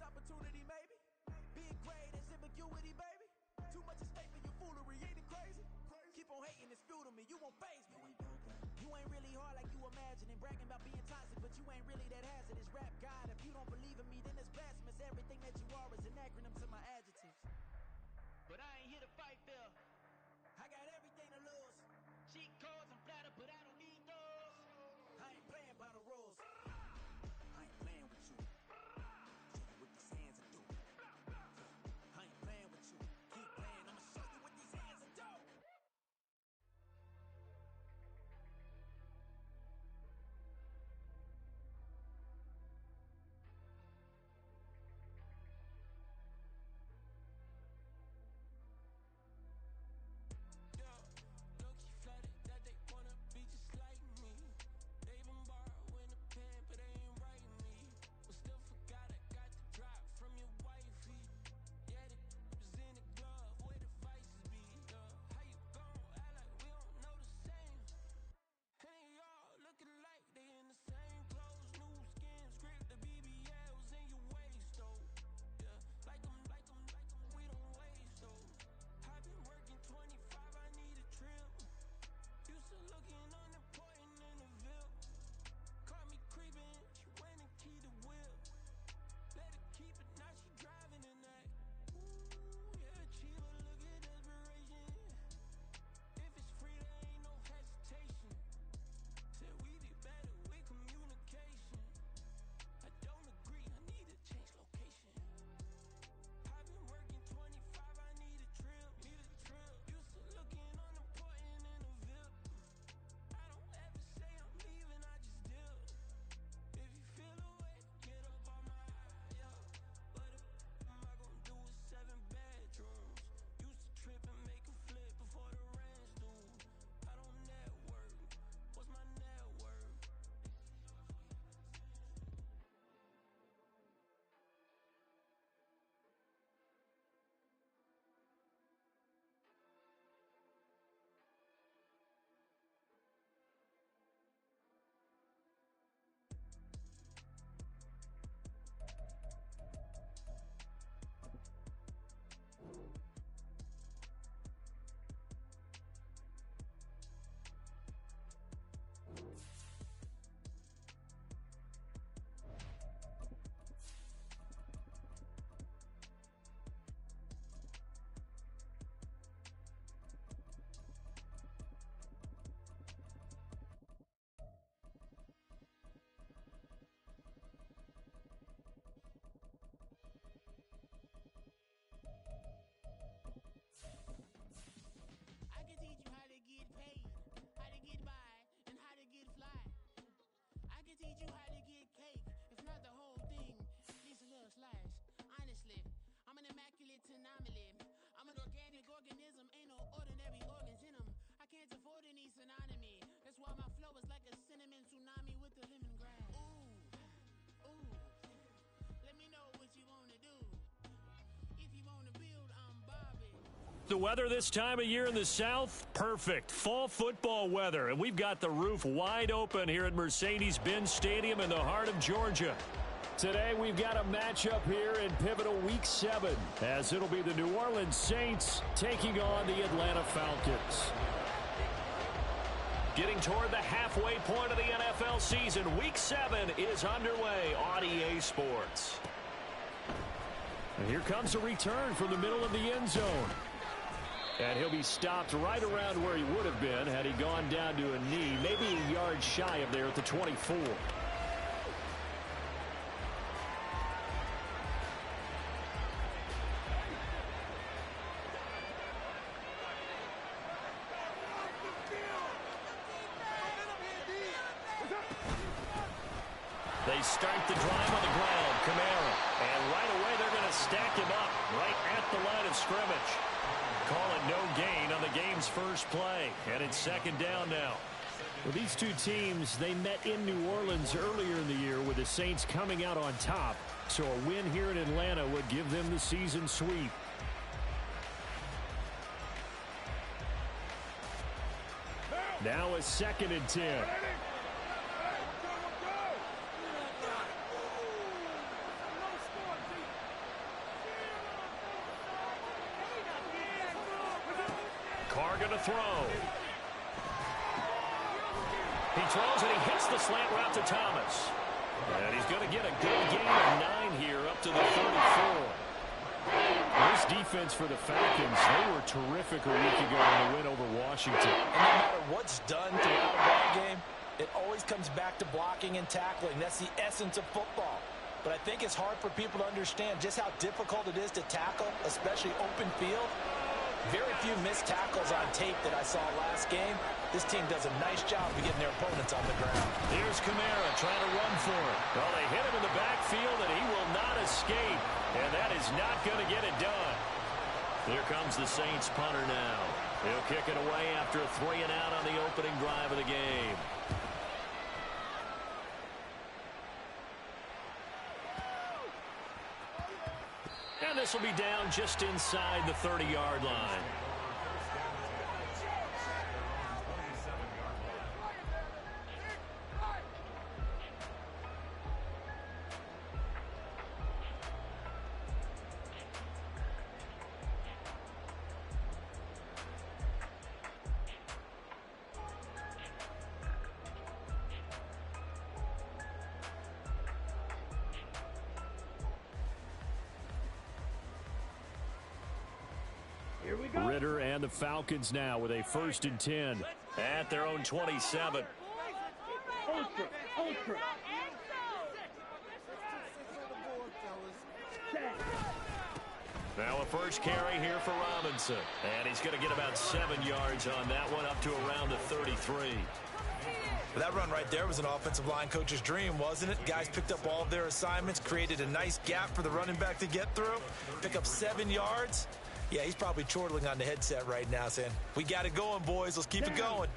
opportunity, maybe. Being great is ambiguity, baby. Too much is fake for your foolery, ain't it crazy? Keep on hating, it's fuel to me, you won't faze me. You ain't really hard like you imagining. Bragging about being toxic, but you ain't really that hazardous. Rap God, if you don't believe in me, then it's blasphemous. Everything that you are is an acronym to my adjectives. But I ain't here to fight, Phil. I got everything to lose. Cheat codes, I'm flattered, but I don't need those. I ain't playing by the rules. I ain't playing with you. Show you what these hands will do. I ain't playing with you. Keep playing, I'ma show you what these hands will do. I can teach you how to get paid, how to get by, and how to get fly. I can teach you how to get cake, if not the whole thing, at least a little slice. Honestly, I'm an immaculate anomaly. I'm an organic organism, ain't no ordinary organs in them. I can't afford any synonymy. That's why my flow is like a cinnamon tsunami with the lemongrass. Ooh, ooh, let me know what you wanna do. If you wanna build, I'm Bobby. The weather this time of year in the South, perfect. Fall football weather, and we've got the roof wide open here at Mercedes-Benz Stadium in the heart of Georgia. Today we've got a matchup here in pivotal Week 7, as it'll be the New Orleans Saints taking on the Atlanta Falcons. Getting toward the halfway point of the NFL season, Week 7 is underway on EA Sports. And here comes a return from the middle of the end zone. And he'll be stopped right around where he would have been had he gone down to a knee, maybe a yard shy of there at the 24. They start the drive on the ground, Kamara. And right away they're going to stack him up right at the line of scrimmage. Call it no gain on the game's first play. And it's second down now. Well, these two teams, they met in New Orleans earlier in the year with the Saints coming out on top. So a win here in Atlanta would give them the season sweep. Now a 2nd and 10. throw. He throws and he hits the slant route to Thomas. And he's going to get a good gain of 9 here up to the 34. This defense for the Falcons, they were terrific a week ago in the win over Washington. And no matter what's done throughout a ball game, it always comes back to blocking and tackling. That's the essence of football. But I think it's hard for people to understand just how difficult it is to tackle, especially open field. Very few missed tackles on tape that I saw last game. This team does a nice job of getting their opponents on the ground. Here's Kamara trying to run for it. Well, they hit him in the backfield, and he will not escape. And that is not going to get it done. Here comes the Saints punter now. He'll kick it away after a 3-and-out on the opening drive of the game. And this will be down just inside the 30-yard line. Ritter and the Falcons now with a 1st and 10 at their own 27. Now a first carry here for Robinson. And he's going to get about 7 yards on that one, up to around the 33. That run right there was an offensive line coach's dream, wasn't it? Guys picked up all of their assignments, created a nice gap for the running back to get through, pick up 7 yards. Yeah, he's probably chortling on the headset right now saying, we got it going, boys. Let's keep it going.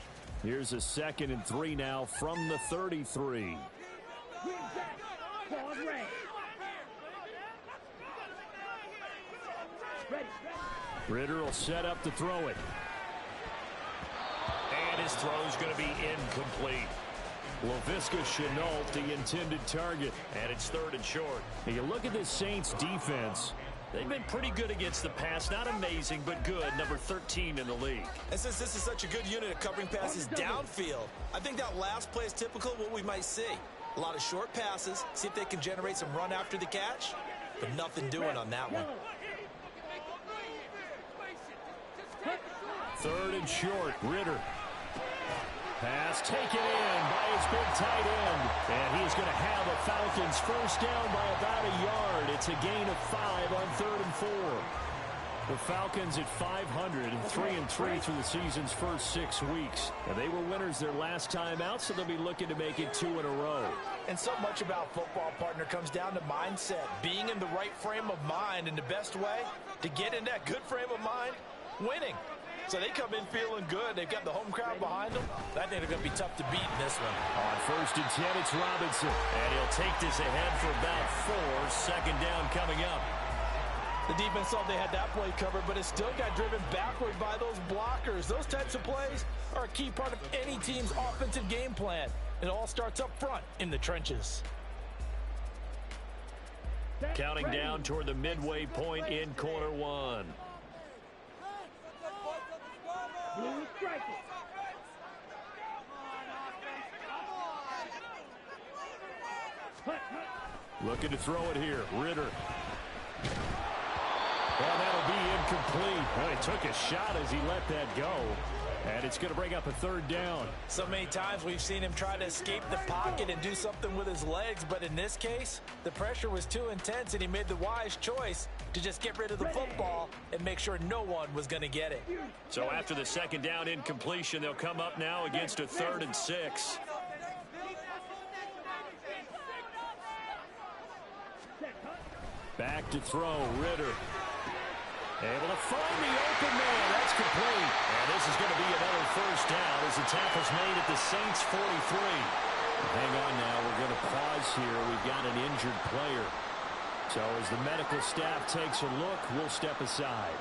Here's a 2nd and 3 now from the 33. Ritter will set up to throw it. And his throw is going to be incomplete. Laviska Shenault, the intended target, and it's 3rd and short. Now you look at this Saints defense. They've been pretty good against the pass. Not amazing, but good. Number 13 in the league. And since this is such a good unit of covering passes downfield, I think that last play is typical of what we might see. A lot of short passes, see if they can generate some run after the catch, but nothing doing on that one. 3rd and short, Ritter. Pass taken in by his big tight end. And he's going to have a Falcons first down by about a yard. It's a gain of 5 on 3rd and 4. The Falcons at 500 and 3-3 through the season's first 6 weeks. And they were winners their last time out, so they'll be looking to make it 2 in a row. And so much about football, partner, comes down to mindset. Being in the right frame of mind, and the best way to get in that good frame of mind, winning. So they come in feeling good. They've got the home crowd behind them. I think they're going to be tough to beat in this one. On 1st and 10, it's Robinson. And he'll take this ahead for about 4. 2nd down coming up. The defense thought they had that play covered, but it still got driven backward by those blockers. Those types of plays are a key part of any team's offensive game plan. It all starts up front in the trenches. Counting down toward the midway point in quarter 1. Looking to throw it here. Ritter. Well, that'll be incomplete. Well, he took a shot as he let that go. And it's going to bring up a 3rd down. So many times we've seen him try to escape the pocket and do something with his legs. But in this case, the pressure was too intense, and he made the wise choice to just get rid of the football and make sure no one was going to get it. So after the 2nd down incompletion, they'll come up now against a 3rd and 6. Back to throw, Ritter. Able to find the open man. That's complete. And this is going to be another first down as the tackle's made at the Saints 43. Hang on now. We're going to pause here. We've got an injured player. So as the medical staff takes a look, we'll step aside.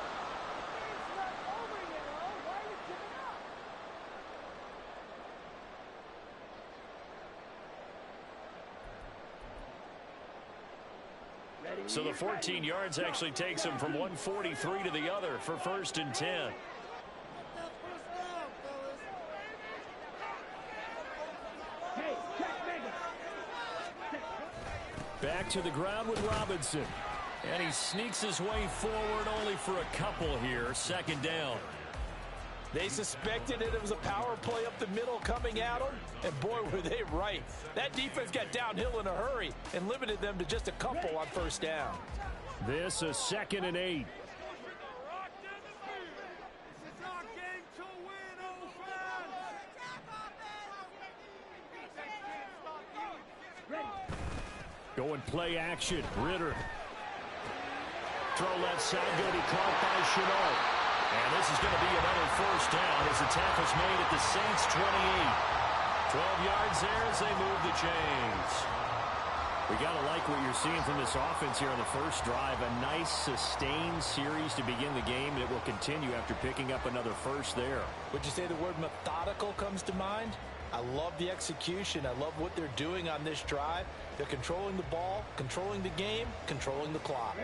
So the 14 yards actually takes him from 143 to the other for 1st and 10. Back to the ground with Robinson. And he sneaks his way forward only for a couple here. Second down. They suspected it was a power play up the middle coming at them, and boy, were they right. That defense got downhill in a hurry and limited them to just a couple on first down. This is 2nd and 8. Going play action. Ritter. Throw left side, going to be caught by Shootout. And this is going to be another first down as the tackle's made at the Saints 28. 12 yards there as they move the chains. We got to like what you're seeing from this offense here on the first drive. A nice, sustained series to begin the game that will continue after picking up another first there. Would you say the word methodical comes to mind? I love the execution. I love what they're doing on this drive. They're controlling the ball, controlling the game, controlling the clock.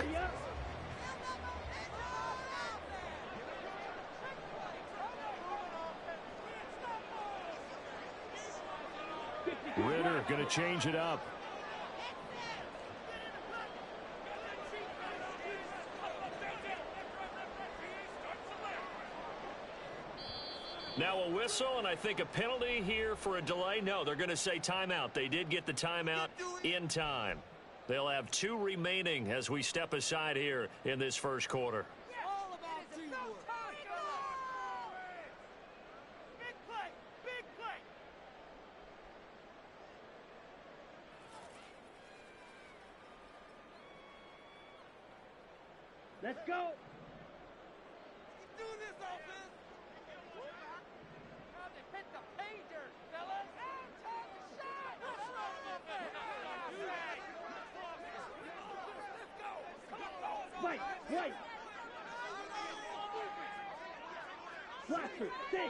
Ritter going to change it up. Now a whistle, and I think a penalty here for a delay. No, they're going to say timeout. They did get the timeout in time. They'll have 2 remaining as we step aside here in this first quarter. All about teamwork. Big play. Big play. Let's go. Keep doing this, offense. Time to hit the pay dirt, fellas. Time to shine. Let's go. Wait. Blaster, stay.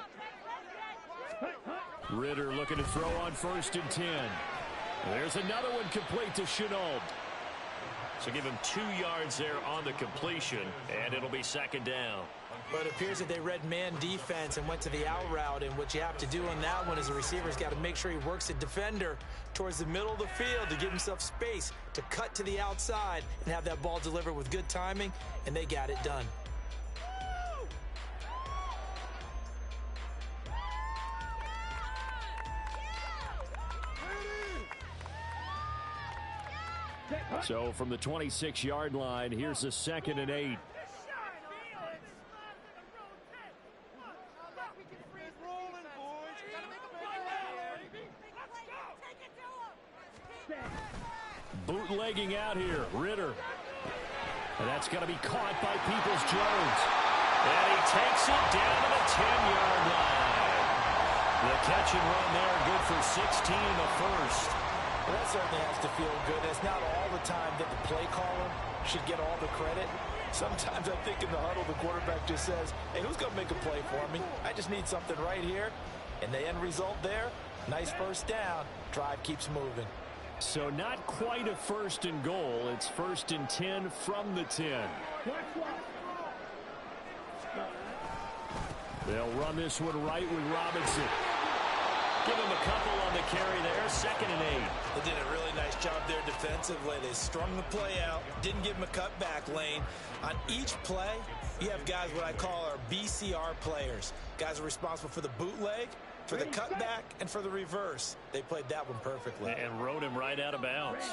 Ritter looking to throw on 1st and 10. There's another one complete to Shootout. So give him 2 yards there on the completion, and it'll be 2nd down. But it appears that they read man defense and went to the out route, and what you have to do on that one is the receiver's got to make sure he works the defender towards the middle of the field to give himself space to cut to the outside and have that ball delivered with good timing, and they got it done. So from the 26-yard line, here's a 2nd and 8. Bootlegging out here, Ritter. And that's going to be caught by Peoples-Jones. And he takes it down to the 10-yard line. The catch and run there, good for 16 in the first. Well, that certainly has to feel good. It's not all the time that the play caller should get all the credit. Sometimes I think in the huddle, the quarterback just says, hey, who's going to make a play for me? I just need something right here. And the end result there, nice first down. Drive keeps moving. So not quite a 1st and goal. It's 1st and 10 from the 10. They'll run this one right with Robinson. Give him a couple on the carry there. 2nd and 8. They did a really nice job there defensively. They strung the play out, didn't give him a cutback lane. On each play, you have guys what I call our BCR players. Guys are responsible for the bootleg, for the cutback, and for the reverse. They played that one perfectly. And rode him right out of bounds.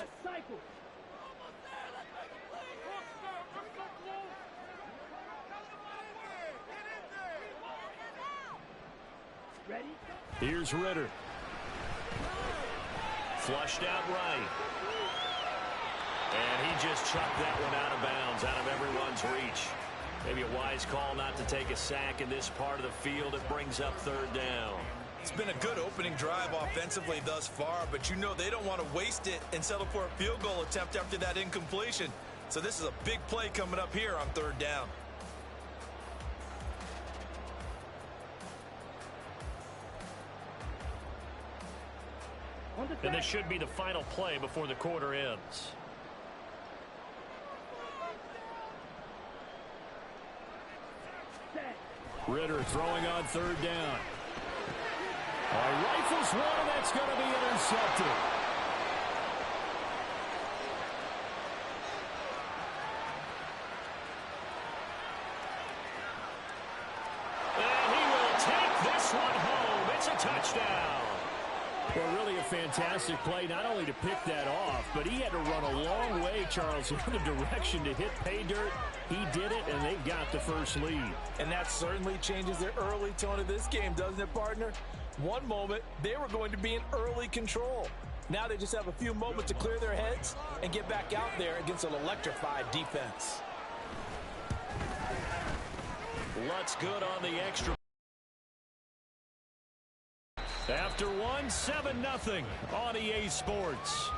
Here's Ritter. Flushed out right. And he just chucked that one out of bounds, out of everyone's reach. Maybe a wise call not to take a sack in this part of the field. It brings up 3rd down. It's been a good opening drive offensively thus far, but you know they don't want to waste it and settle for a field goal attempt after that incompletion. So this is a big play coming up here on 3rd down. And this should be the final play before the quarter ends. Ritter throwing on 3rd down. Rifles one, and that's going to be intercepted. touchdown. Well, really a fantastic play, not only to pick that off, but he had to run a long way, Charles, in the direction to hit pay dirt. He did it, and they've got the first lead. And that certainly changes the early tone of this game, doesn't it, partner? One moment, they were going to be in early control. Now they just have a few moments to clear their heads and get back out there against an electrified defense. Lutz good on the extra. After one, 7-0 on EA Sports.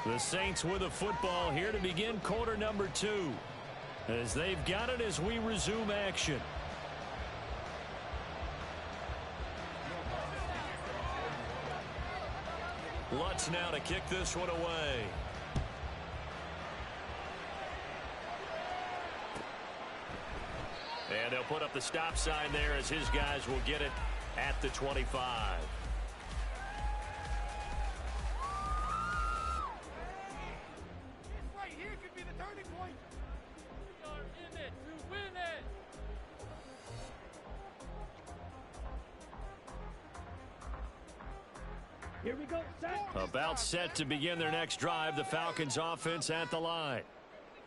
The Saints with a football here to begin quarter number 2. As they've got it as we resume action. Lutz now to kick this one away. And they'll put up the stop sign there as his guys will get it at the 25. Right here could be the turning point. We are in it to win it. Here we go, set. About set to begin their next drive. The Falcons offense at the line.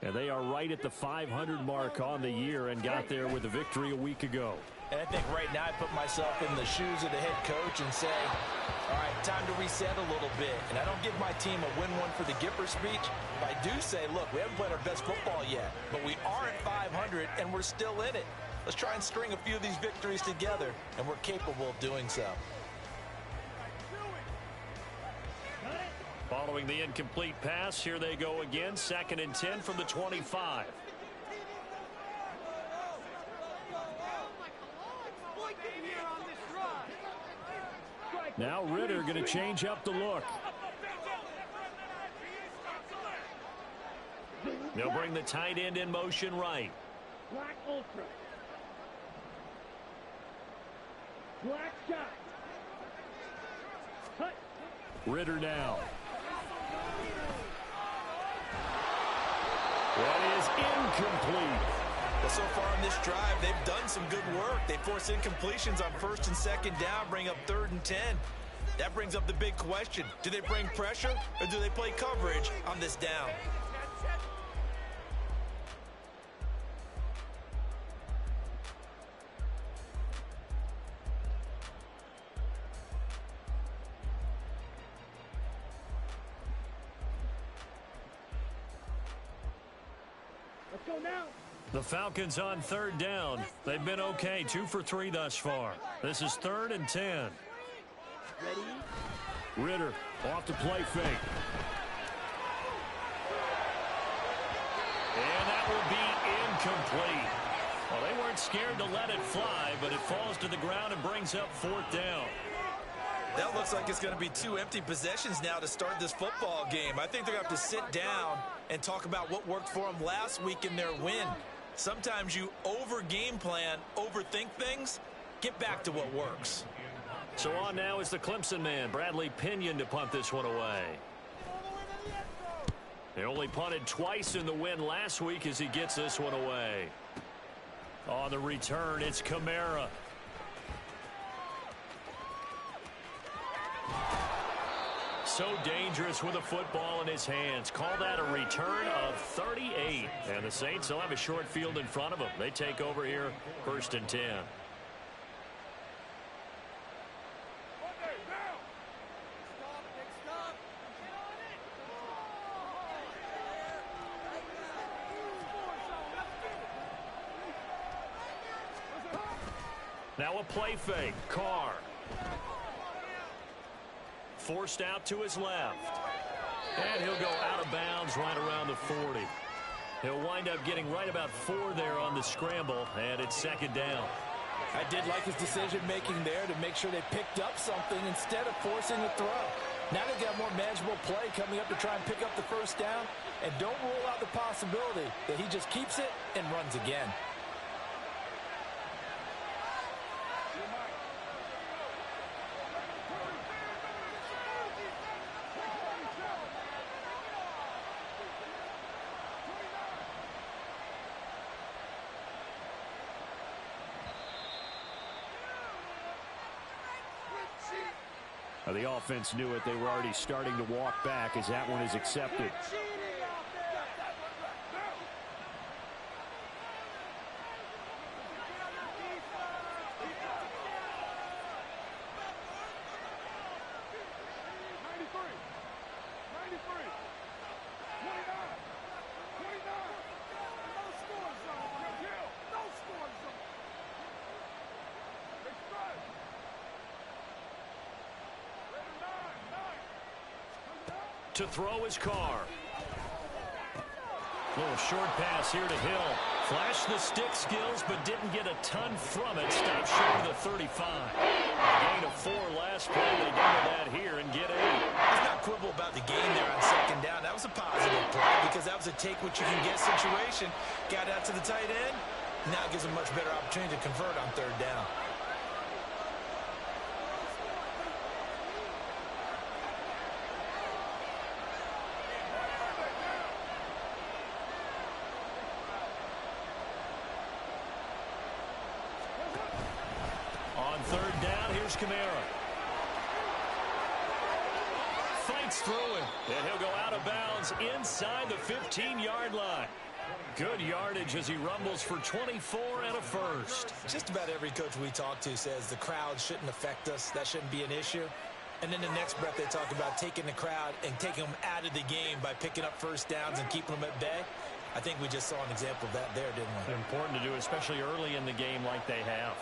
And they are right at the 500 mark on the year and got there with a victory a week ago. And I think right now I put myself in the shoes of the head coach and say, all right, time to reset a little bit. And I don't give my team a win one for the Gipper speech, but I do say, look, we haven't played our best football yet, but we are at 500 and we're still in it. Let's try and string a few of these victories together, and we're capable of doing so. Following the incomplete pass, here they go again. 2nd and 10 from the 25. Now Ritter going to change up the look. They'll bring the tight end in motion right. Black Ultra. Black shot. Cut. Ritter now. That is incomplete. Well, so far on this drive, they've done some good work. They force incompletions on 1st and 2nd down, bring up 3rd and 10. That brings up the big question. Do they bring pressure or do they play coverage on this down? Let's go now. The Falcons on 3rd down. They've been okay, 2 for 3 thus far. This is 3rd and 10. Ready? Ritter off the play fake. And that will be incomplete. Well, they weren't scared to let it fly, but it falls to the ground and brings up 4th down. That looks like it's going to be 2 empty possessions now to start this football game. I think they're going to have to sit down and talk about what worked for them last week in their win. Sometimes you over-game plan, overthink things. Get back to what works. So on now is the Clemson man, Bradley Pinion, to punt this one away. They only punted twice in the win last week as he gets this one away. On the return, it's Kamara. So dangerous with a football in his hands. Call that a return of 38. And the Saints will have a short field in front of them. They take over here, 1st and 10. Now a play fake. Carr. Forced out to his left. And he'll go out of bounds right around the 40. He'll wind up getting right about 4 there on the scramble, and it's 2nd down. I did like his decision-making there to make sure they picked up something instead of forcing a throw. Now they've got more manageable play coming up to try and pick up the 1st down, and don't rule out the possibility that he just keeps it and runs again. The offense knew it. They were already starting to walk back as that one is accepted. To throw his car. Little short pass here to Hill. Flashed the stick skills, but didn't get a ton from it. Stopped short of the 35. A gain of 4 last play. They double that here and get 8. Let's not quibble about the gain there on second down. That was a positive play because that was a take-what-you-can-get situation. Got out to the tight end. Now it gives a much better opportunity to convert on third down. On third down, here's Kamara. Fights through him, and he'll go out of bounds inside the 15-yard line. Good yardage as he rumbles for 24 and a first. Just about every coach we talk to says the crowd shouldn't affect us. That shouldn't be an issue. And then the next breath they talk about taking the crowd and taking them out of the game by picking up first downs and keeping them at bay. I think we just saw an example of that there, didn't we? Important to do, especially early in the game like they have.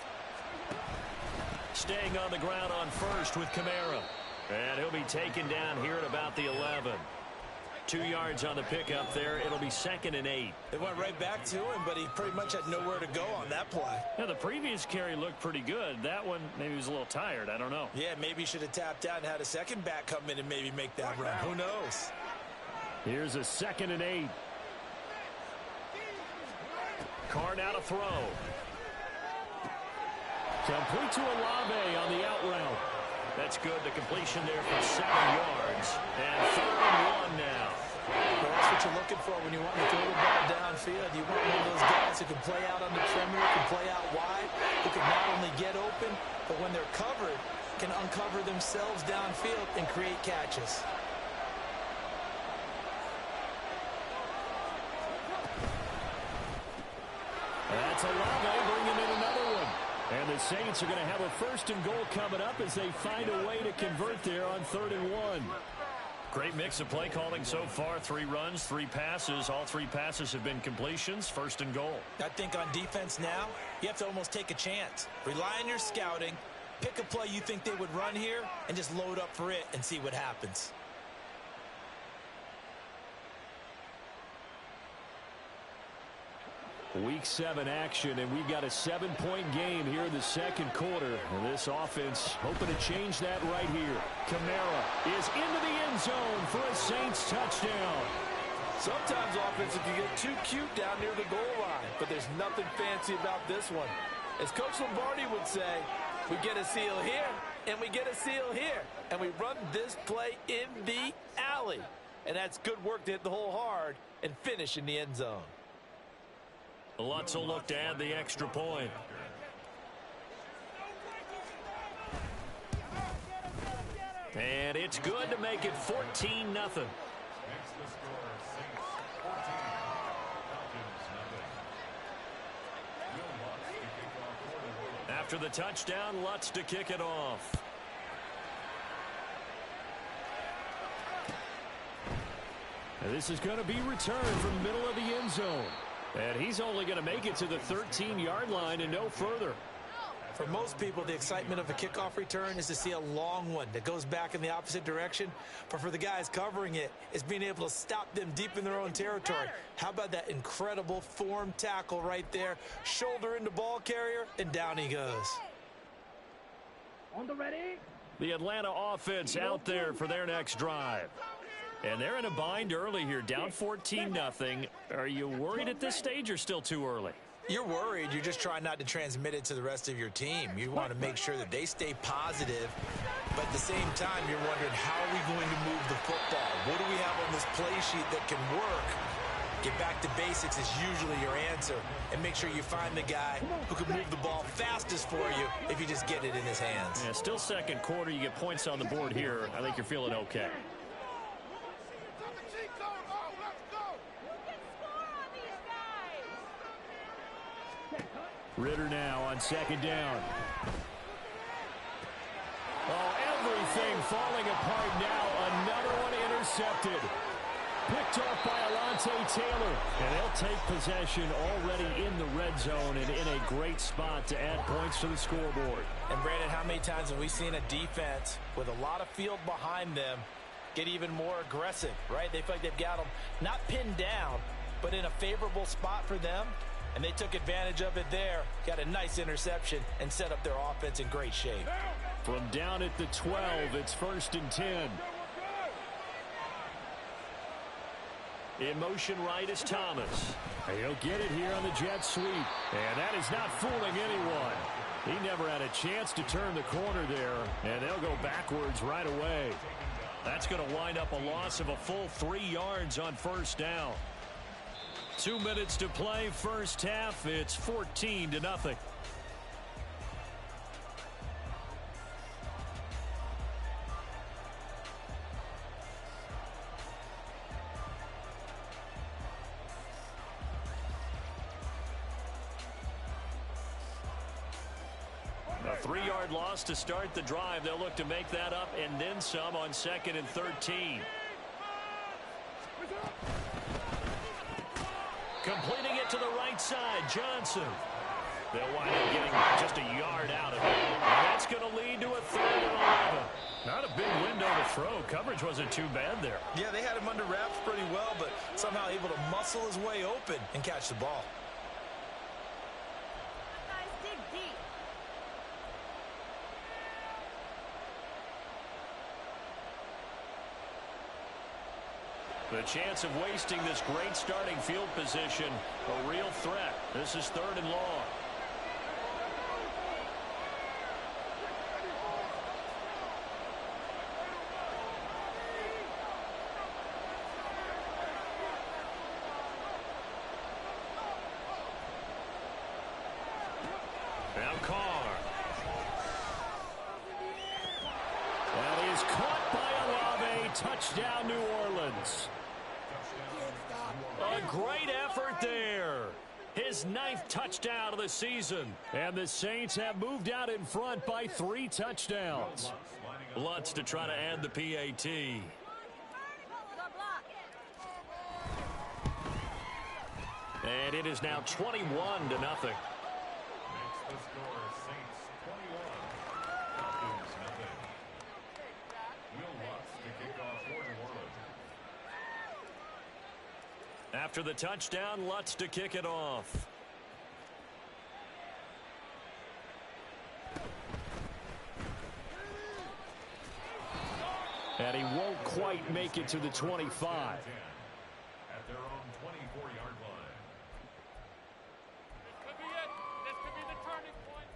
Staying on the ground on first with Kamara. And he'll be taken down here at about the 11. 2 yards on the pickup there. It'll be 2nd and 8. It went right back to him, but he pretty much had nowhere to go on that play. Yeah, the previous carry looked pretty good. That one, maybe he was a little tired. I don't know. Yeah, maybe he should have tapped out and had a second back come in and maybe make that run. Who knows? Here's a 2nd and 8. Carr now to throw. Complete to Olave on the out route. That's good. The completion there for 7 yards. And 3rd and 1 now. Well, that's what you're looking for when you want to throw the ball downfield. You want one of those guys who can play out on the perimeter, can play out wide, who can not only get open, but when they're covered, can uncover themselves downfield and create catches. That's Olave bringing in another one. And the Saints are going to have a 1st and goal coming up as they find a way to convert there on 3rd and 1. Great mix of play calling so far. 3 runs, 3 passes. All 3 passes have been completions. 1st and goal. I think on defense now, you have to almost take a chance. Rely on your scouting. Pick a play you think they would run here and just load up for it and see what happens. Week 7 action, and we've got a 7-point game here in the 2nd quarter. And this offense hoping to change that right here. Kamara is into the end zone for a Saints touchdown. Sometimes offensive can get too cute down near the goal line, but there's nothing fancy about this one. As Coach Lombardi would say, we get a seal here, and we get a seal here, and we run this play in the alley. And that's good work to hit the hole hard and finish in the end zone. Lutz will look to add the extra point. And it's good to make it 14-0. After the touchdown, Lutz to kick it off. And this is going to be returned from the middle of the end zone. And he's only going to make it to the 13-yard line and no further. For most people, the excitement of a kickoff return is to see a long one that goes back in the opposite direction. But for the guys covering it, it's being able to stop them deep in their own territory. How about that incredible form tackle right there? Shoulder into ball carrier, and down he goes. On the ready. The Atlanta offense out there for their next drive. And they're in a bind early here, down 14-0. Are you worried at this stage or still too early? You're worried. You're just trying not to transmit it to the rest of your team. You want to make sure that they stay positive, but at the same time, you're wondering, how are we going to move the football? What do we have on this play sheet that can work Get back to basics is usually your answer. And make sure you find the guy who can move the ball fastest for you if you just get it in his hands. Yeah, still second quarter. You get points on the board here. I think you're feeling okay. Ritter now on second down. Oh, everything falling apart now. Another one intercepted. Picked off by Alontae Taylor. And they'll take possession already in the red zone and in a great spot to add points to the scoreboard. And Brandon, how many times have we seen a defense with a lot of field behind them get even more aggressive, right? They feel like they've got them not pinned down, but in a favorable spot for them. And they took advantage of it there. Got a nice interception and set up their offense in great shape. From down at the 12, it's 1st and 10. In motion right is Thomas. He'll get it here on the jet sweep. And that is not fooling anyone. He never had a chance to turn the corner there. And they'll go backwards right away. That's going to wind up a loss of a full 3 yards on first down. 2 minutes to play, first half. It's 14-0. A 3-yard loss to start the drive. They'll look to make that up and then some on 2nd and 13. Completing it to the right side, Johnson. They'll wind up getting just a yard out of it. And that's going to lead to a 3rd and 11. Not a big window to throw. Coverage wasn't too bad there. Yeah, they had him under wraps pretty well, but somehow able to muscle his way open and catch the ball. The chance of wasting this great starting field position, a real threat. This is 3rd and long. Now Carr. That is caught by Olave. Touchdown, New Orleans. A great effort there. His 9th touchdown of the season. And the Saints have moved out in front by 3 touchdowns. Lutz to try to add the PAT. And it is now 21-0. After the touchdown, Lutz to kick it off. And he won't quite make it to the 25. At their own 24-yard line. This could be it. This could be the turning point.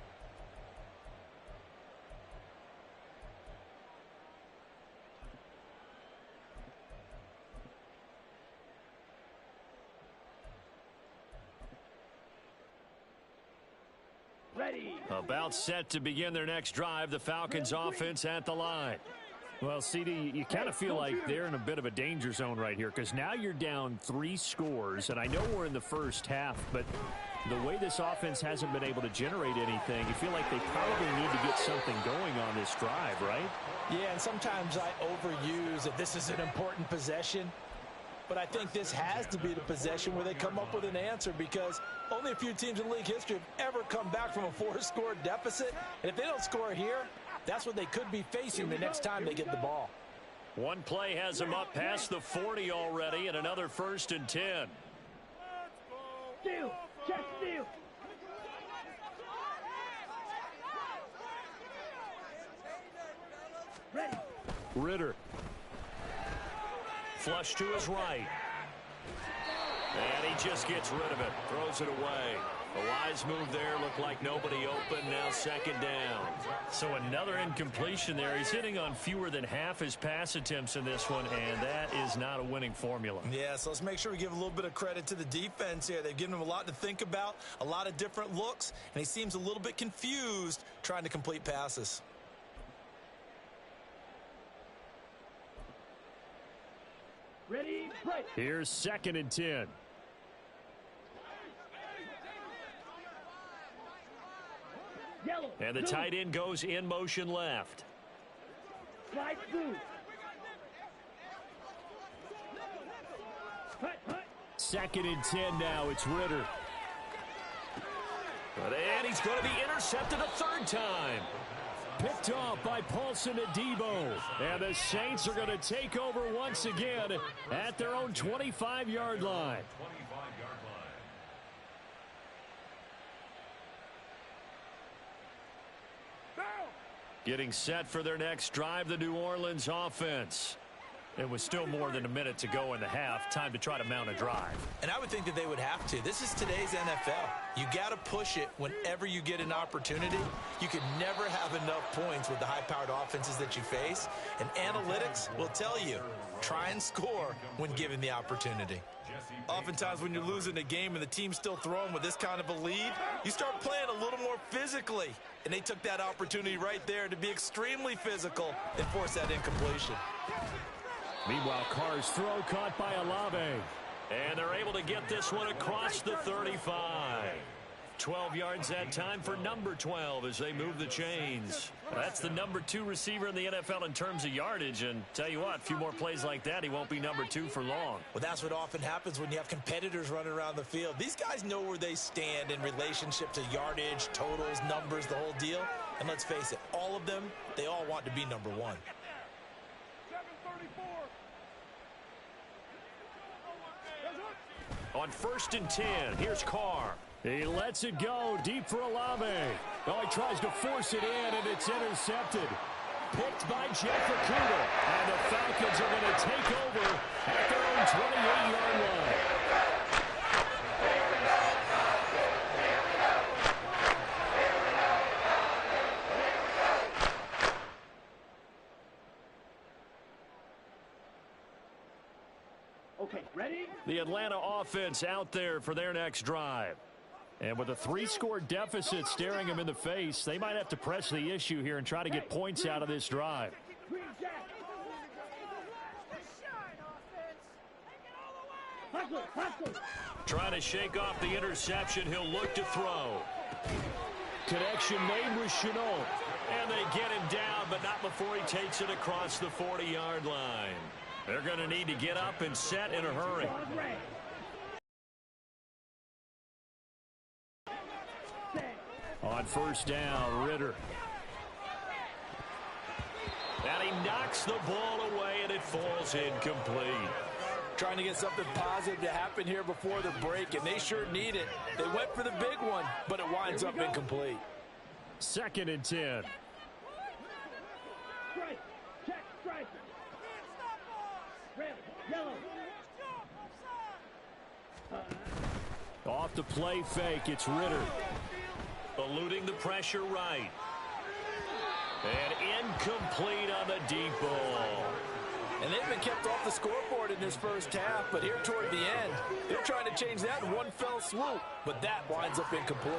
About set to begin their next drive. The Falcons offense at the line. Well, CD, you kind of feel like they're in a bit of a danger zone right here because now you're down 3 scores, and I know we're in the first half, but the way this offense hasn't been able to generate anything, you feel like they probably need to get something going on this drive, right? Yeah, and sometimes I overuse that this is an important possession. But I think this has to be the possession where they come up with an answer because only a few teams in league history have ever come back from a 4-score deficit. And if they don't score here, that's what they could be facing the next time they get the ball. One play has them up past the 40 already and another 1st and 10. Steal. Check steal. Ready. Ritter. Flush to his right. And he just gets rid of it. Throws it away. A wise move there. Looked like nobody open. Now second down. So another incompletion there. He's hitting on fewer than half his pass attempts in this one, and that is not a winning formula. Yeah, so let's make sure we give a little bit of credit to the defense here. They've given him a lot to think about, a lot of different looks, and he seems a little bit confused trying to complete passes. Ready, play. Here's 2nd and 10. Yellow. And the tight end goes in motion left. Slide through. Hut, hut. 2nd and 10 now. It's Ritter. And he's going to be intercepted a third time. Picked off by Paulson Adebo. And the Saints are going to take over once again at their own 25-yard line. 25-yard line. Getting set for their next drive, the New Orleans offense. It was still more than a minute to go in the half. Time to try to mount a drive. And I would think that they would have to. This is today's NFL. You got to push it whenever you get an opportunity. You can never have enough points with the high-powered offenses that you face. And analytics will tell you, try and score when given the opportunity. Oftentimes when you're losing a game and the team's still throwing with this kind of a lead, you start playing a little more physically. And they took that opportunity right there to be extremely physical and force that incompletion. Meanwhile, Carr's throw caught by Olave. And they're able to get this one across the 35. 12 yards that time for number 12 as they move the chains. That's the number 2 receiver in the NFL in terms of yardage. And tell you what, a few more plays like that, he won't be number 2 for long. Well, that's what often happens when you have competitors running around the field. These guys know where they stand in relationship to yardage, totals, numbers, the whole deal. And let's face it, all of them, they all want to be number 1. On 1st and 10, here's Carr. He lets it go deep for Olave. Oh, he tries to force it in, and it's intercepted. Picked by Jeff Okudah. And the Falcons are going to take over at their own 28-yard line. Okay, ready? The Atlanta offense out there for their next drive. And with a 3-score deficit staring them in the face, they might have to press the issue here and try to get points out of this drive. Trying to shake off the interception. He'll look to throw. Connection made with Shootout. And they get him down, but not before he takes it across the 40-yard line. They're going to need to get up and set in a hurry. On 1st down, Ritter. And he knocks the ball away, and it falls incomplete. Trying to get something positive to happen here before the break, and they sure need it. They went for the big one, but it winds up incomplete. 2nd and 10. Strike. Check. Strike. Red. Yellow. Off the play fake, it's Ritter. Eluding the pressure right. And incomplete on the deep ball. And they've been kept off the scoreboard in this first half, but here toward the end, they're trying to change that in one fell swoop, but that winds up incomplete.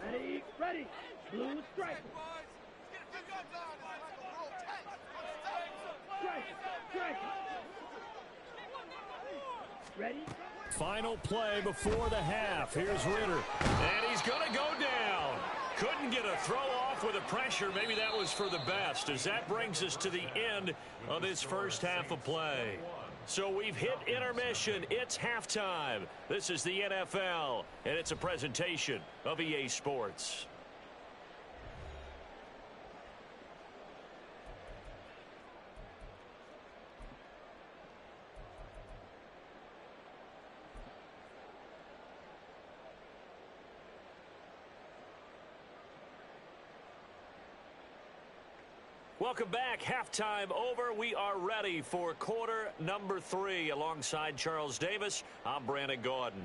Ready, ready. Blue strike. Strike. Ready? Final play before the half. Here's Ritter. And he's going to go down. Couldn't get a throw off with the pressure. Maybe that was for the best, as that brings us to the end of this first half of play. So we've hit intermission. It's halftime. This is the NFL, and it's a presentation of EA Sports. Welcome back. Halftime over. We are ready for quarter number 3. Alongside Charles Davis, I'm Brandon Gordon.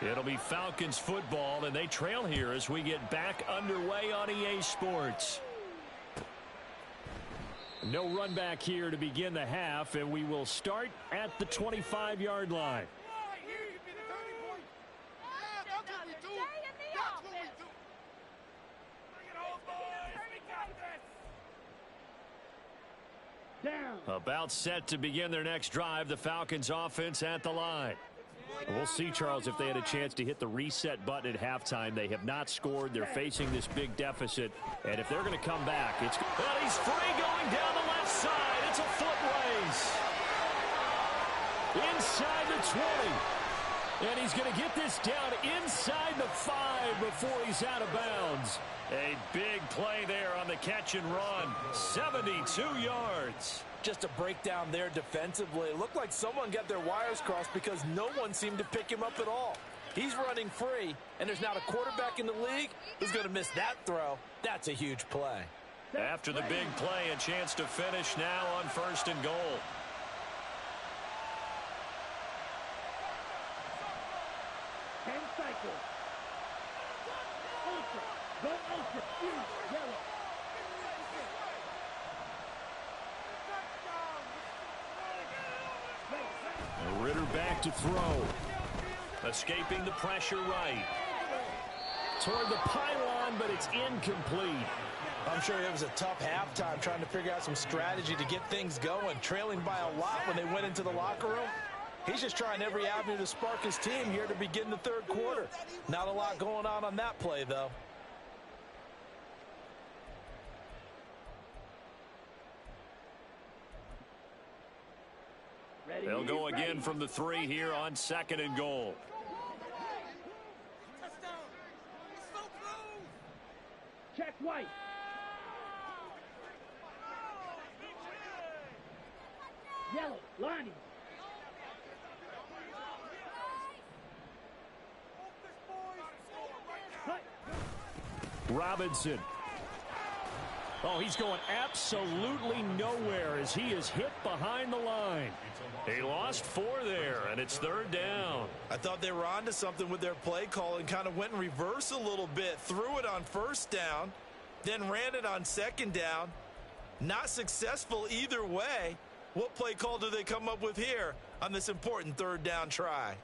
It'll be Falcons football, and they trail here as we get back underway on EA Sports. No run back here to begin the half, and we will start at the 25-yard line. About set to begin their next drive, the Falcons offense at the line. We'll see, Charles, if they had a chance to hit the reset button at halftime. They have not scored. They're facing this big deficit. And if they're going to come back, it's... Well, he's free going down the left side. It's a foot race. Inside the 20. And he's going to get this down inside the 5 before he's out of bounds. A big play there on the catch and run. 72 yards. Just a breakdown there defensively. It looked like someone got their wires crossed because no one seemed to pick him up at all. He's running free, and there's not a quarterback in the league who's going to miss that throw. That's a huge play. After the big play, a chance to finish now on 1st and goal. Ritter back to throw. Escaping the pressure right. Toward the pylon, but it's incomplete. I'm sure it was a tough halftime trying to figure out some strategy to get things going. Trailing by a lot when they went into the locker room. He's just trying every avenue to spark his team here to begin the 3rd quarter. Not a lot going on that play, though. They'll go again from the 3 here on 2nd and goal. Check White. Yellow, Lonnie. Robinson. Oh, he's going absolutely nowhere as he is hit behind the line. He lost 4 there, and it's 3rd down. I thought they were onto something with their play call and kind of went in reverse a little bit. Threw it on 1st down, then ran it on 2nd down. Not successful either way. What play call do they come up with here on this important 3rd down try?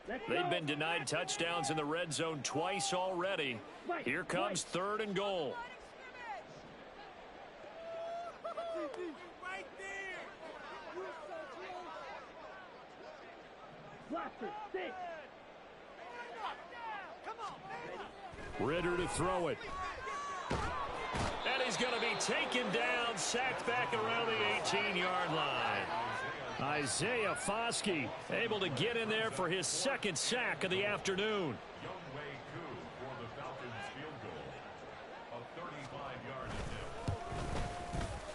They've been denied touchdowns in the red zone twice already. Here comes 3rd and goal. Ritter to throw it. And he's going to be taken down, sacked back around the 18-yard line. Isaiah Foskey able to get in there for his 2nd sack of the afternoon.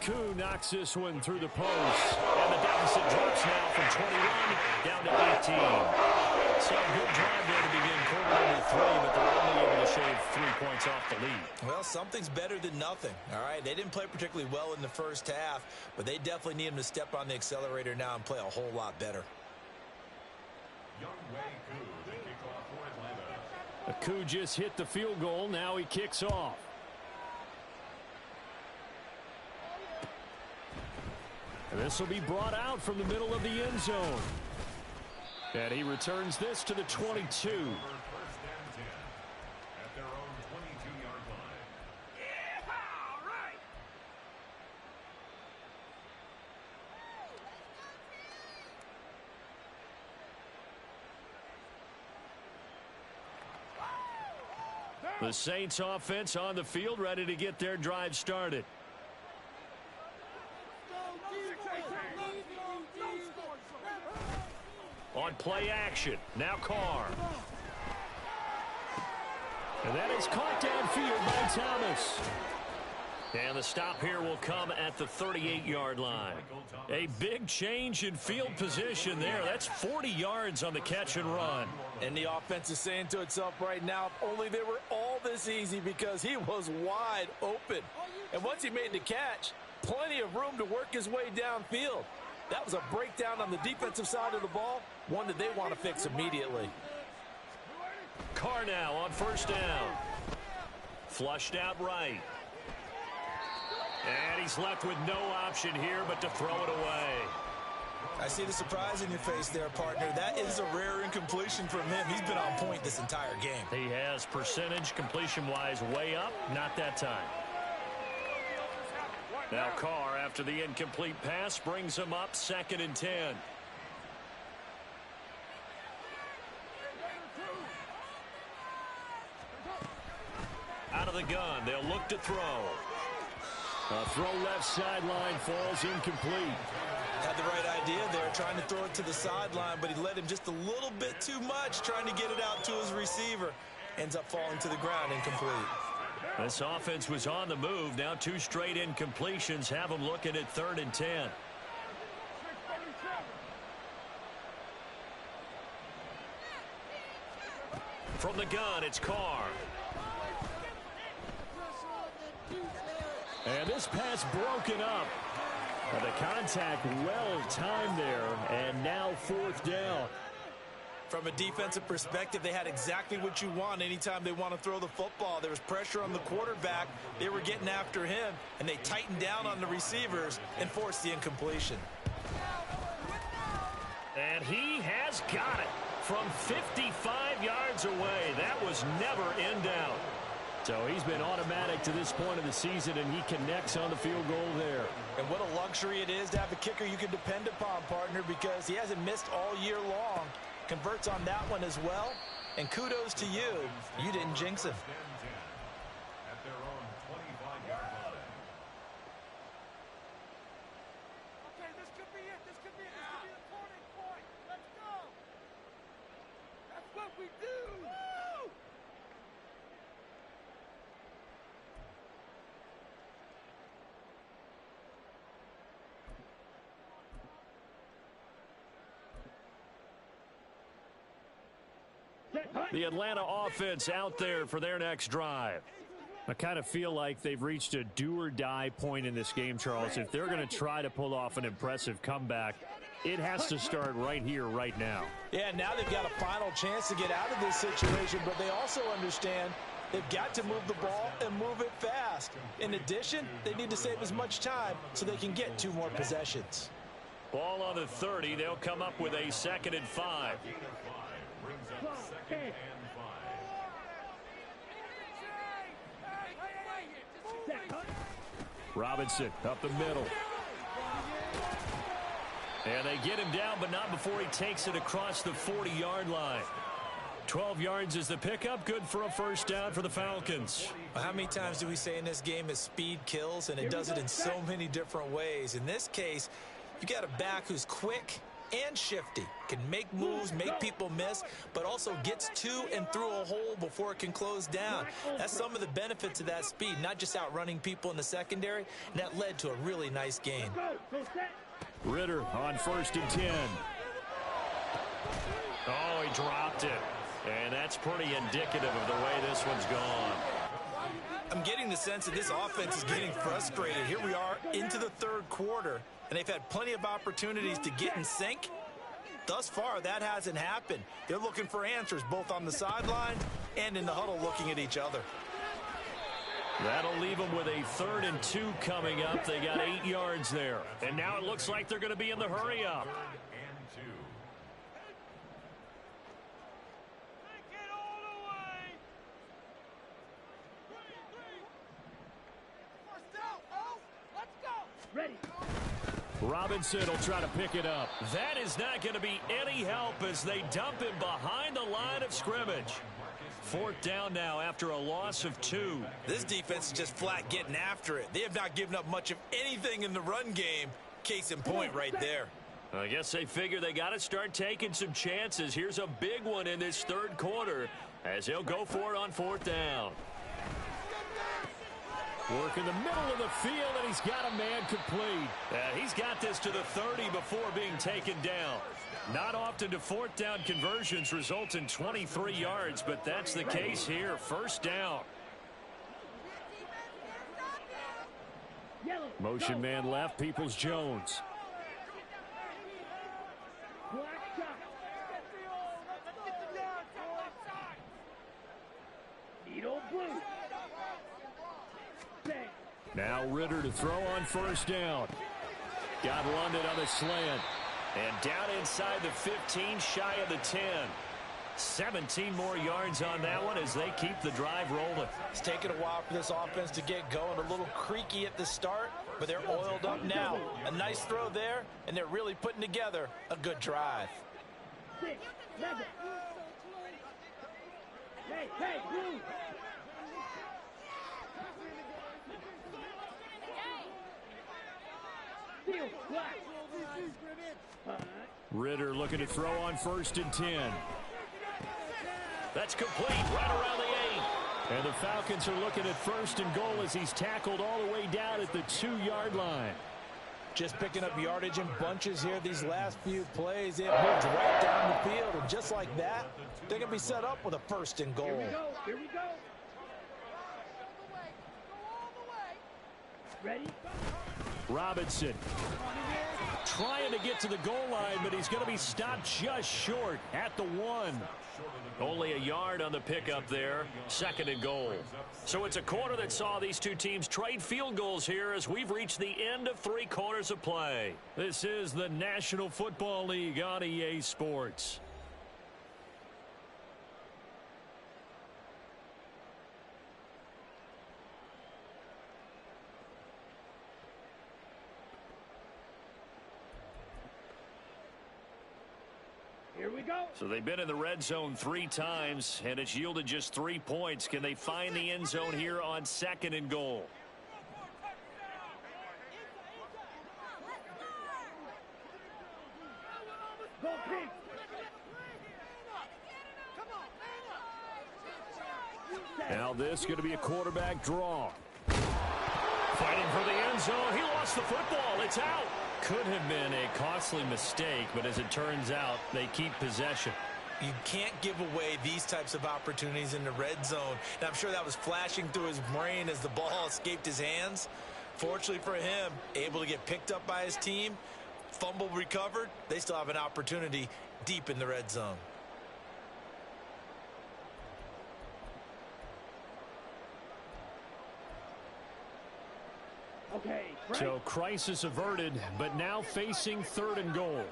Koo knocks this one through the post. And the deficit drops now from 21 down to 18. So good drive there to begin quarter number 3, but they're only able to shave 3 points off the lead. Well, something's better than nothing, all right? They didn't play particularly well in the 1st half, but they definitely need him to step on the accelerator now and play a whole lot better. Koo just hit the field goal. Now he kicks off. This will be brought out from the middle of the end zone. And he returns this to the 22. The Saints offense on the field, ready to get their drive started. On play action, now Carr. And that is caught downfield by Thomas. And the stop here will come at the 38-yard line. A big change in field position there. That's 40 yards on the catch and run. And the offense is saying to itself right now, if only they were all this easy, because he was wide open. And once he made the catch, plenty of room to work his way downfield. That was a breakdown on the defensive side of the ball, one that they want to fix immediately. Carr now on first down. Flushed out right. And he's left with no option here but to throw it away. I see the surprise in your face there, partner. That is a rare incompletion from him. He's been on point this entire game. He has percentage completion-wise way up. Not that time. Now Carr, after the incomplete pass, brings him up 2nd and 10. Out of the gun, they'll look to throw. A throw left sideline, falls incomplete. Had the right idea there, trying to throw it to the sideline, but he led him just a little bit too much, trying to get it out to his receiver. Ends up falling to the ground, incomplete. This offense was on the move. Now 2 straight incompletions have them looking at 3rd and 10. From the gun, it's Carr. And this pass broken up. And the contact well timed there, and now 4th down. From a defensive perspective, they had exactly what you want anytime they want to throw the football. There was pressure on the quarterback. They were getting after him, and they tightened down on the receivers and forced the incompletion. And he has got it from 55 yards away. That was never in doubt. So he's been automatic to this point of the season, and he connects on the field goal there. And what a luxury it is to have a kicker you can depend upon, partner, because he hasn't missed all year long. Converts on that one as well. And kudos to you. You didn't jinx him. At their own 25-yard line. Okay, this could be it. This could be the turning point. Let's go. That's what we do. Woo! The Atlanta offense out there for their next drive. I kind of feel like they've reached a do-or-die point in this game, Charles. If they're going to try to pull off an impressive comeback, it has to start right here, right now. Yeah, now they've got a final chance to get out of this situation, but they also understand they've got to move the ball and move it fast. In addition, they need to save as much time so they can get 2 more possessions. Ball on the 30. They'll come up with a 2nd and 5. Brings up 2nd and 5. Robinson up the middle. And they get him down, but not before he takes it across the 40-yard line. 12 yards is the pickup. Good for a first down for the Falcons. How many times do we say in this game is speed kills, and it does it in so many different ways. In this case, you got a back who's quick and shifty, can make moves, make people miss, but also gets to and through a hole before it can close down. That's some of the benefits of that speed, not just outrunning people in the secondary, and that led to a really nice gain. Ritter on 1st and 10. Oh, he dropped it. And that's pretty indicative of the way this one's gone. I'm getting the sense that this offense is getting frustrated. Here we are into the 3rd quarter, and they've had plenty of opportunities to get in sync. Thus far, that hasn't happened. They're looking for answers both on the sideline and in the huddle looking at each other. That'll leave them with a 3rd and 2 coming up. They got 8 yards there. And now it looks like they're going to be in the hurry up. 3rd and 2. Take it all away. First down. Oh, let's go. Ready. Robinson will try to pick it up. That is not going to be any help as they dump him behind the line of scrimmage. 4th down now after a loss of 2. This defense is just flat getting after it. They have not given up much of anything in the run game. Case in point right there. I guess they figure they got to start taking some chances. Here's a big one in this third quarter as he'll go for it on fourth down. Work in the middle of the field, and he's got a man complete. He's got this to the 30 before being taken down. Not often do fourth down conversions result in 23 yards, but that's the case here. First down. Motion man left, Peoples-Jones. Now Ritter to throw on first down. Got London on the slant. And down inside the 15, shy of the 10. 17 more yards on that one as they keep the drive rolling. It's taken a while for this offense to get going. A little creaky at the start, but they're oiled up now. A nice throw there, and they're really putting together a good drive. Ritter looking to throw on first and 10. That's complete right around the 8. And the Falcons are looking at first and goal as he's tackled all the way down at the 2-yard line. Just picking up yardage in bunches here these last few plays. They have moved right down the field, and just like that, they're going to be set up with a first and goal. Here we go. Ready? Robinson trying to get to the goal line, but he's going to be stopped just short at the 1. Only a yard on the pickup there. Second and goal. So it's a quarter that saw these two teams trade field goals here as we've reached the end of 3 quarters of play. This is the National Football League on EA Sports. Here we go. So they've been in the red zone 3 times, and it's yielded just 3 points. Can they find the end zone here on second and goal? Go, Pete. Now this is going to be a quarterback draw. Fighting for the end zone. He lost the football. It's out. Could have been a costly mistake, but as it turns out, they keep possession. You can't give away these types of opportunities in the red zone. And I'm sure that was flashing through his brain as the ball escaped his hands. Fortunately for him, able to get picked up by his team, fumble recovered. They still have an opportunity deep in the red zone. Okay. Right. So crisis averted, but now facing third and goal.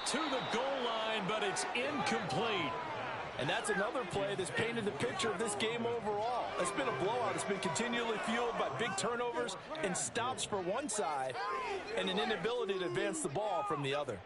To the goal line, but it's incomplete. And that's another play that's painted the picture of this game overall. It's been a blowout. It's been continually fueled by big turnovers and stops for one side and an inability to advance the ball from the other.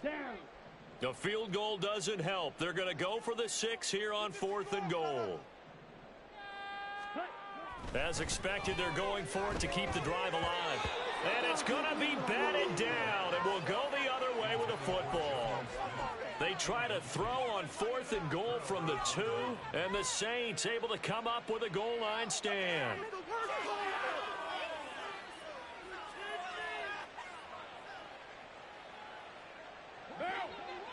Down. The field goal doesn't help. They're going to go for the 6 here on fourth and goal. As expected, they're going for it to keep the drive alive. And it's going to be batted down, and will go the other way with the football. They try to throw on fourth and goal from the 2, and the Saints able to come up with a goal line stand.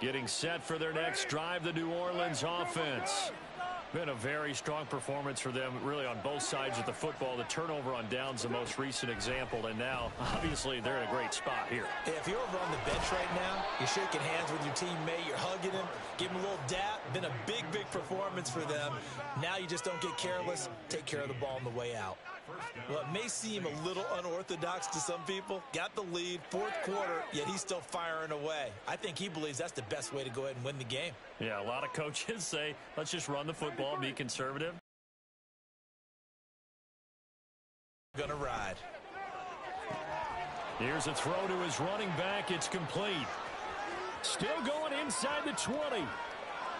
Getting set for their next drive, the New Orleans offense. Been a very strong performance for them, really, on both sides of the football. The turnover on downs, the most recent example, and now, obviously, they're in a great spot here. If you're over on the bench right now, you're shaking hands with your teammate, you're hugging him, give him a little dap. Been a big, big performance for them. Now you just don't get careless. Take care of the ball on the way out. Well, it may seem a little unorthodox to some people. Got the lead, fourth quarter, yet he's still firing away. I think he believes that's the best way to go ahead and win the game. Yeah, a lot of coaches say, let's just run the football, be conservative. Gonna ride. Here's a throw to his running back. It's complete. Still going inside the 20.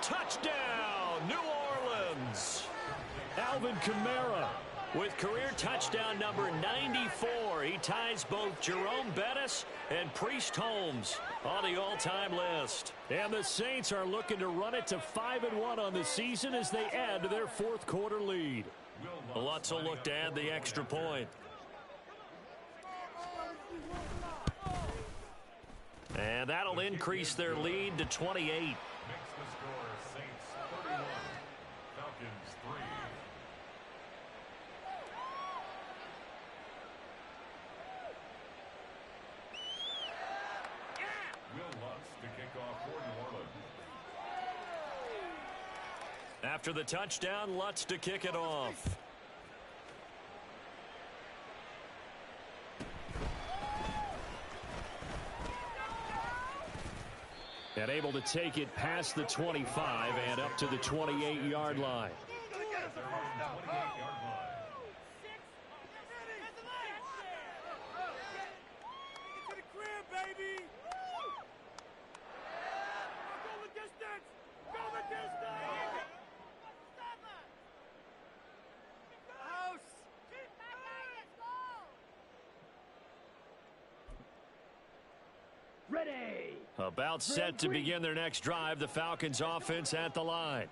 Touchdown, New Orleans. Alvin Kamara with career touchdown number 94. He ties both Jerome Bettis and Priest Holmes on the all-time list. And the Saints are looking to run it to 5-1 on the season as they add to their fourth quarter lead. Lutz will look to add the extra point. And that'll increase their lead to 28. Makes the score Saints 31, Falcons 3. Will Lutz to kick off for New Orleans. After the touchdown, Lutz to kick it off. And able to take it past the 25 and up to the 28-yard line. Ready. About set to begin their next drive, the Falcons offense at the line.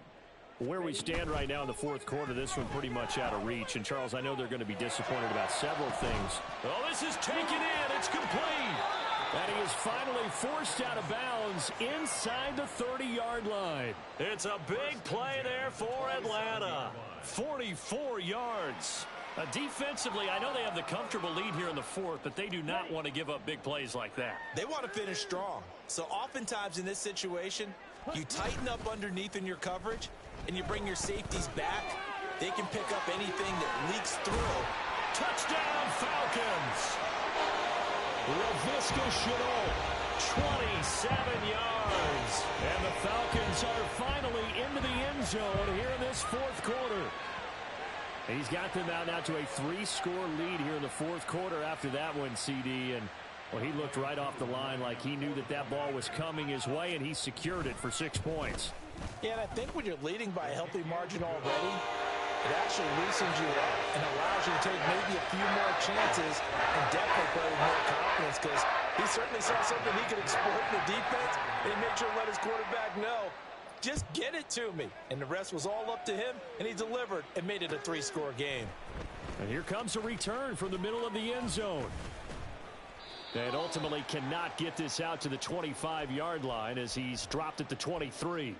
Where we stand right now in the fourth quarter, this one pretty much out of reach. And, Charles, I know they're going to be disappointed about several things. Oh, this is taken in. It's complete. And he is finally forced out of bounds inside the 30-yard line. It's a big play there for Atlanta. 44 yards. Defensively, I know they have the comfortable lead here in the fourth, but they do not want to give up big plays like that. They want to finish strong. So oftentimes in this situation, you tighten up underneath in your coverage, and you bring your safeties back. They can pick up anything that leaks through. Touchdown, Falcons. Laviska Shenault, 27 yards. and the Falcons are finally into the end zone here in this fourth quarter. He's got them out now to a 3-score lead here in the fourth quarter after that one, CD. And, well, he looked right off the line like he knew that that ball was coming his way, and he secured it for 6 points. Yeah, and I think when you're leading by a healthy margin already, it actually loosens you up and allows you to take maybe a few more chances and definitely play with more confidence, because he certainly saw something he could exploit in the defense, and he made sure to let his quarterback know, just get it to me. And the rest was all up to him, and he delivered and made it a 3-score game. And here comes a return from the middle of the end zone. And ultimately cannot get this out to the 25-yard line as he's dropped at the 23.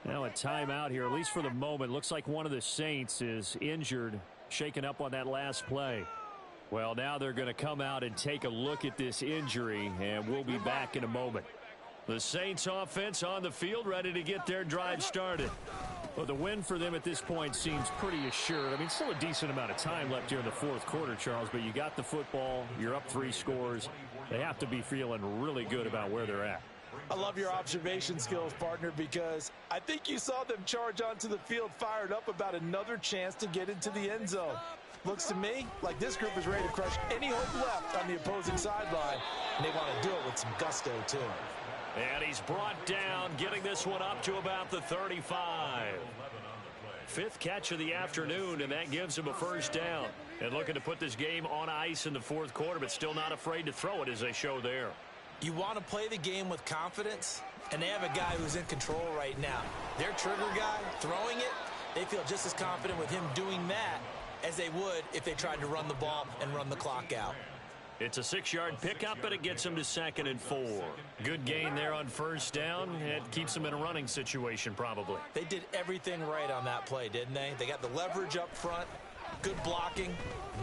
Now a timeout here, at least for the moment. Looks like one of the Saints is injured, shaken up on that last play. Well, now they're going to come out and take a look at this injury, and we'll be back in a moment. The Saints offense on the field, ready to get their drive started. Well, the win for them at this point seems pretty assured. I mean, still a decent amount of time left here in the fourth quarter, Charles, but you got the football, you're up 3 scores. They have to be feeling really good about where they're at. I love your observation skills, partner, because I think you saw them charge onto the field fired up about another chance to get into the end zone. Looks to me like this group is ready to crush any hope left on the opposing sideline, and they want to do it with some gusto, too. And he's brought down, getting this one up to about the 35. 5th catch of the afternoon, and that gives him a first down. And looking to put this game on ice in the fourth quarter, but still not afraid to throw it as they show there. You want to play the game with confidence, and they have a guy who's in control right now. Their trigger guy throwing it, they feel just as confident with him doing that as they would if they tried to run the ball and run the clock out. It's a 6-yard pickup, and it gets him to 2nd and 4. Good gain there on first down. It keeps them in a running situation, probably. They did everything right on that play, didn't they? They got the leverage up front, good blocking,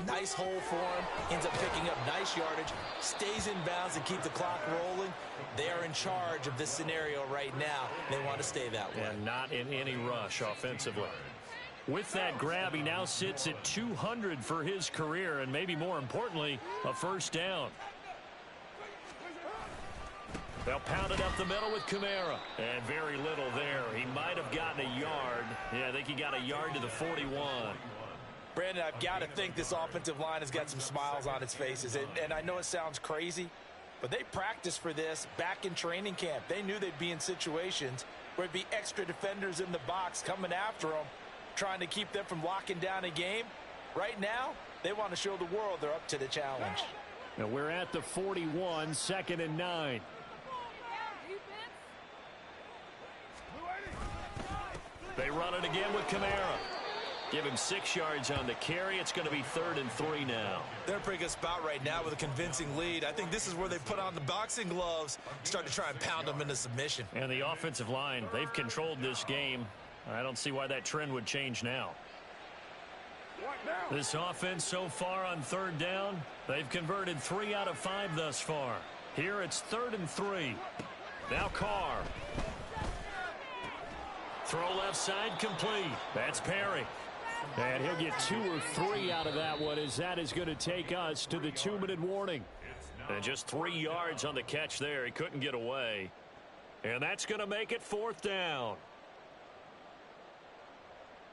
nice hole for him, ends up picking up nice yardage, stays in bounds and keep the clock rolling. They are in charge of this scenario right now. They want to stay that way. And not in any rush offensively. With that grab, he now sits at 200 for his career, and maybe more importantly, a first down. They'll pound it up the middle with Kamara. And very little there. He might have gotten a yard. Yeah, I think he got a yard to the 41. Brandon, I've got to think this offensive line has got some smiles on its faces. And I know it sounds crazy, but they practiced for this back in training camp. They knew they'd be in situations where it'd be extra defenders in the box coming after them, trying to keep them from locking down a game. Right now, they want to show the world they're up to the challenge. Now we're at the 41, 2nd and 9. They run it again with Kamara. Give him 6 yards on the carry. It's going to be 3rd and 3 now. They're in a pretty good spot right now with a convincing lead. I think this is where they put on the boxing gloves, start to try and pound them into submission. And the offensive line, they've controlled this game. I don't see why that trend would change now. This offense so far on 3rd down, they've converted 3 out of 5 thus far. Here it's 3rd and 3. Now Carr. Throw left side complete. That's Perry. And he'll get 2 or 3 out of that one, as that is going to take us to the 2-minute warning. And just 3 yards on the catch there. He couldn't get away. And that's going to make it 4th down.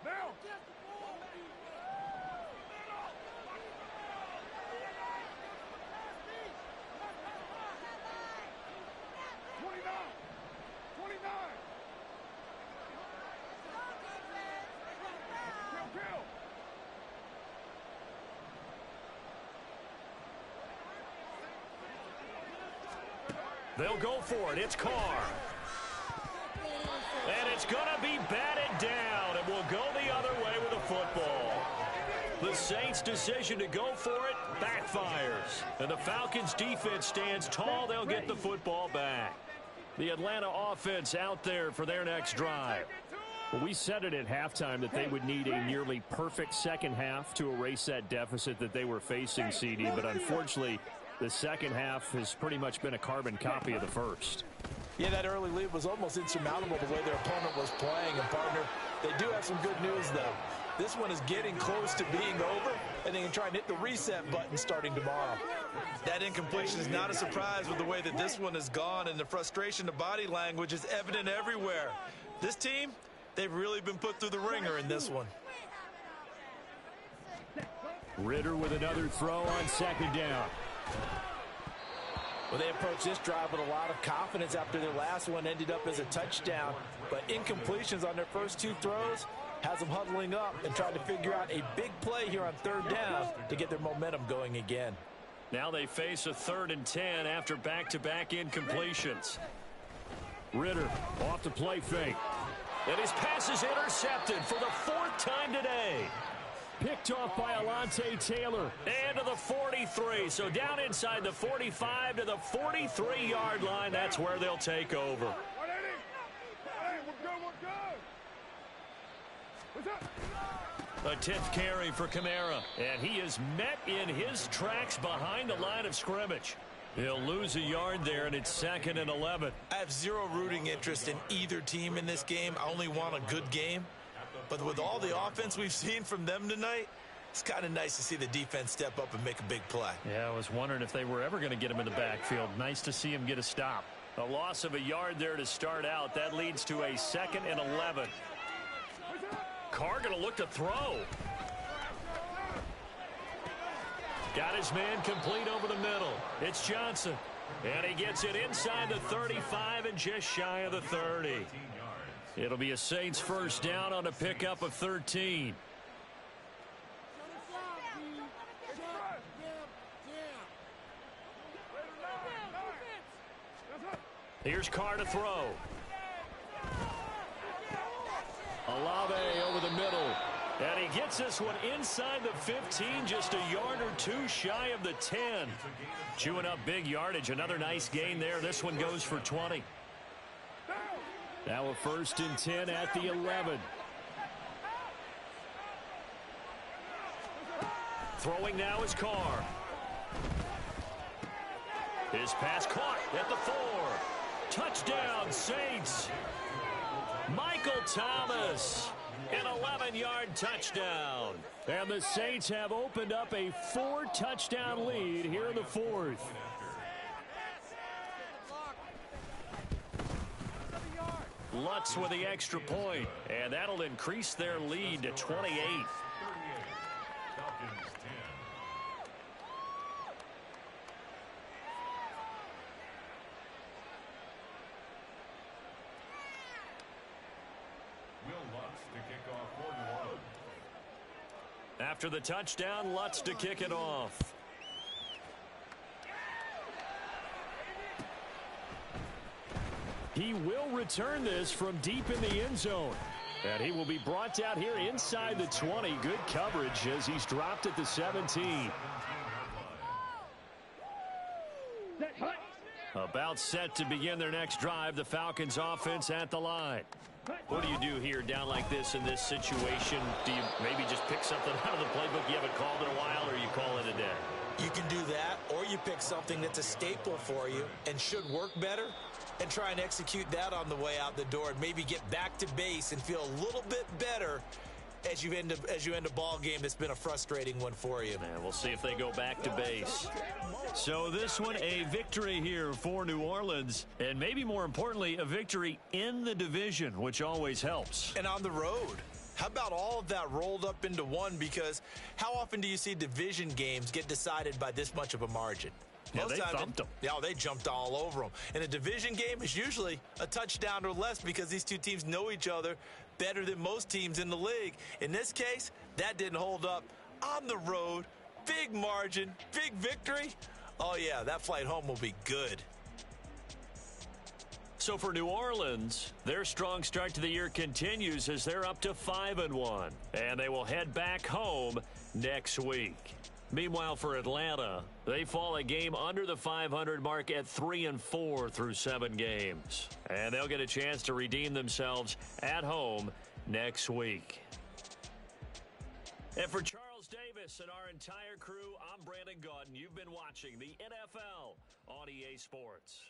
Now. 29. They'll go for it. It's Carr. And it's going to be batted down. And will go the other way with the football. The Saints' decision to go for it backfires. And the Falcons' defense stands tall. They'll get the football back. The Atlanta offense out there for their next drive. Well, we said it at halftime that they would need a nearly perfect second half to erase that deficit that they were facing, CD. But unfortunately, the second half has pretty much been a carbon copy of the first. Yeah, that early lead was almost insurmountable the way their opponent was playing. And, partner, they do have some good news, though. This one is getting close to being over, and they can try and hit the reset button starting tomorrow. That incompletion is not a surprise with the way that this one has gone, and the frustration, the body language is evident everywhere. This team, they've really been put through the ringer in this one. Ritter with another throw on 2nd down. Well, they approached this drive with a lot of confidence after their last one ended up as a touchdown. But incompletions on their first 2 throws has them huddling up and trying to figure out a big play here on 3rd down to get their momentum going again. Now they face a 3rd and 10 after back-to-back incompletions. Ritter off the play fake. And his pass is intercepted for the 4th time today. Picked off by Alontae Taylor. And to the 43. So down inside the 45 to the 43-yard line. That's where they'll take over. Hey, we're good. What's up? A 10th carry for Kamara. And he is met in his tracks behind the line of scrimmage. He'll lose a yard there, and it's 2nd and 11. I have zero rooting interest in either team in this game. I only want a good game. But with all the offense we've seen from them tonight, it's kind of nice to see the defense step up and make a big play. Yeah, I was wondering if they were ever going to get him in the backfield. Nice to see him get a stop. A loss of a yard there to start out. That leads to a 2nd and 11. Carr going to look to throw. Got his man complete over the middle. It's Johnson. And he gets it inside the 35 and just shy of the 30. It'll be a Saints first down on a pickup of 13. Here's Carr to throw. Olave over the middle. And he gets this one inside the 15, just a yard or 2 shy of the 10. Chewing up big yardage. Another nice gain there. This one goes for 20. Now a 1st and 10 at the 11. Throwing now is Carr. His pass caught at the 4. Touchdown, Saints. Michael Thomas. An 11-yard touchdown. And the Saints have opened up a 4-touchdown lead here in the fourth. Lutz with the extra point, and that'll increase their lead to 28. Falcons 10. Will Lutz to kick off for New Orleans. After the touchdown, Lutz to kick it off. He will return this from deep in the end zone. And he will be brought down here inside the 20. Good coverage as he's dropped at the 17. About set to begin their next drive. The Falcons offense at the line. What do you do here down like this in this situation? Do you maybe just pick something out of the playbook you haven't called in a while, or you call it a day? You can do that, or you pick something that's a staple for you and should work better and try and execute that on the way out the door and maybe get back to base and feel a little bit better as you end a ball game that's been a frustrating one for you. And we'll see if they go back to base. So this one, a victory here for New Orleans, and maybe more importantly, a victory in the division, which always helps. And on the road. How about all of that rolled up into one? Because how often do you see division games get decided by this much of a margin? Yeah, they thumped them. Yeah, they jumped all over them. And a division game is usually a touchdown or less because these two teams know each other better than most teams in the league. In this case, that didn't hold up. On the road, big margin, big victory. Oh, yeah, that flight home will be good. So for New Orleans, their strong start to the year continues as they're up to 5-1. And they will head back home next week. Meanwhile, for Atlanta, they fall a game under the 500 mark at 3-4 through 7 games. And they'll get a chance to redeem themselves at home next week. And for Charles Davis and our entire crew, I'm Brandon Gaudin. You've been watching the NFL on EA Sports.